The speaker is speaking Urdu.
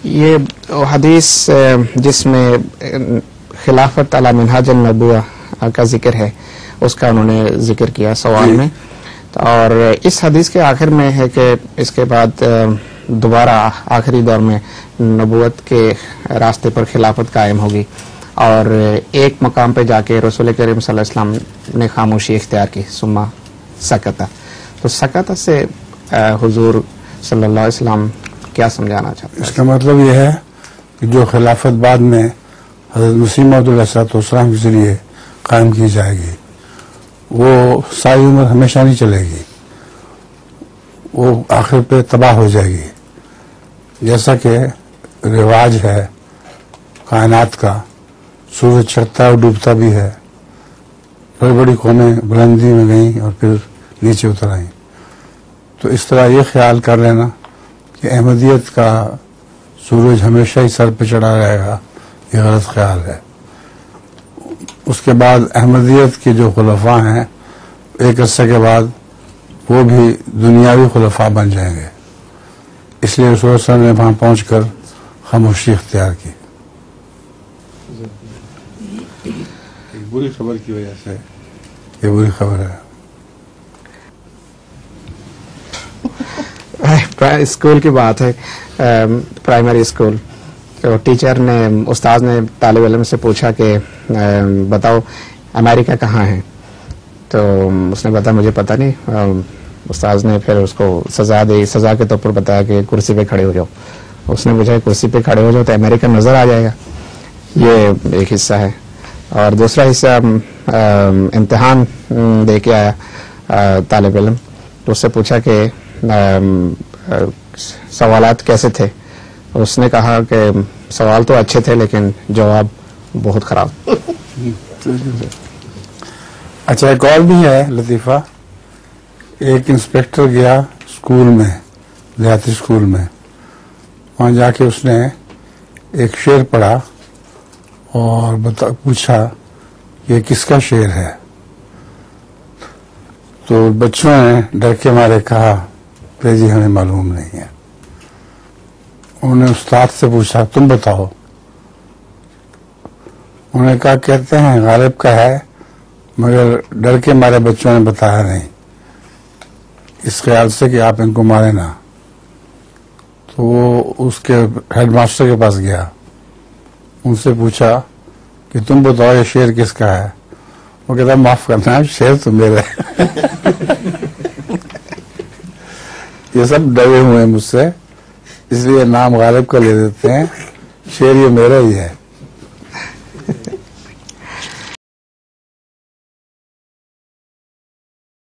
یہ حدیث جس میں خلافت علی منہاج النبوہ کا ذکر ہے اس کا انہوں نے ذکر کیا سوال میں، اور اس حدیث کے آخر میں ہے کہ اس کے بعد دوبارہ آخری دور میں نبوت کے راستے پر خلافت قائم ہوگی، اور ایک مقام پہ جا کے رسول کریم صلی اللہ علیہ وسلم نے خاموشی اختیار کی، ثم سکت. تو سکت سے حضور صلی اللہ علیہ وسلم کیا سمجھانا چاہتے ہیں؟ اس کا مطلب یہ ہے کہ جو خلافت بعد میں حضرت مسیح موعود علیہ السلام کے ذریعے قائم کی جائے گی وہ ساری عمر ہمیشہ نہیں چلے گی، وہ آخر پہ تباہ ہو جائے گی. جیسا کہ رواج ہے کائنات کا، سورج چڑھتا اور ڈوبتا بھی ہے، بڑی بڑی قومیں بلندی میں گئیں اور پھر نیچے اتر آئیں. تو اس طرح یہ خیال کر لینا کہ احمدیت کا سورج ہمیشہ ہی سر پہ چڑھا رہے گا، یہ غلط خیال ہے. اس کے بعد احمدیت کے جو خلفاء ہیں ایک عرصے کے بعد وہ بھی دنیاوی خلفاء بن جائیں گے، اس لیے رسول اللہ صلی اللہ علیہ وسلم نے وہاں پہنچ کر خاموشی اختیار کی. بری خبر کی وجہ سے یہ بری خبر ہے. اسکول کی بات ہے، پرائمری اسکول، تو ٹیچر نے، استاد نے طالب علم سے پوچھا کہ بتاؤ امریکہ کہاں ہے؟ تو اس نے بتایا مجھے پتہ نہیں. استاد نے پھر اس کو سزا دی، سزا کے طور پر بتایا کہ کرسی پہ کھڑے ہو جاؤ. اس نے پوچھا کرسی پہ کھڑے ہو جاؤ تو امریکہ نظر آ جائے گا. یہ ایک حصہ ہے. اور دوسرا حصہ امتحان دے کے آیا طالب علم، تو اس سے پوچھا کہ سوالات کیسے تھے؟ اس نے کہا کہ سوال تو اچھے تھے لیکن جواب بہت خراب. اچھا ایک اور بھی ہے لطیفہ. ایک انسپیکٹر گیا اسکول میں، دیہاتی اسکول میں، وہاں جا کے اس نے ایک شعر پڑھا اور پوچھا یہ کس کا شعر ہے؟ تو بچوں نے ڈر کے مارے کہا کہ جی ہمیں معلوم نہیں ہے. انہوں نے استاد سے پوچھا تم بتاؤ. انہوں نے کہا کہتے ہیں غالب کا ہے، مگر ڈر کے مارے بچوں نے بتایا نہیں، اس خیال سے کہ آپ ان کو مارے نا. تو وہ اس کے ہیڈ ماسٹر کے پاس گیا، ان سے پوچھا کہ تم بتاؤ یہ شعر کس کا ہے؟ وہ کہتا معاف کرنا شعر تو میرا ہے. یہ سب ڈرے ہوئے ہیں مجھ سے، اس لیے نام غالب کا لے دیتے ہیں، شعر یہ میرا ہی ہے.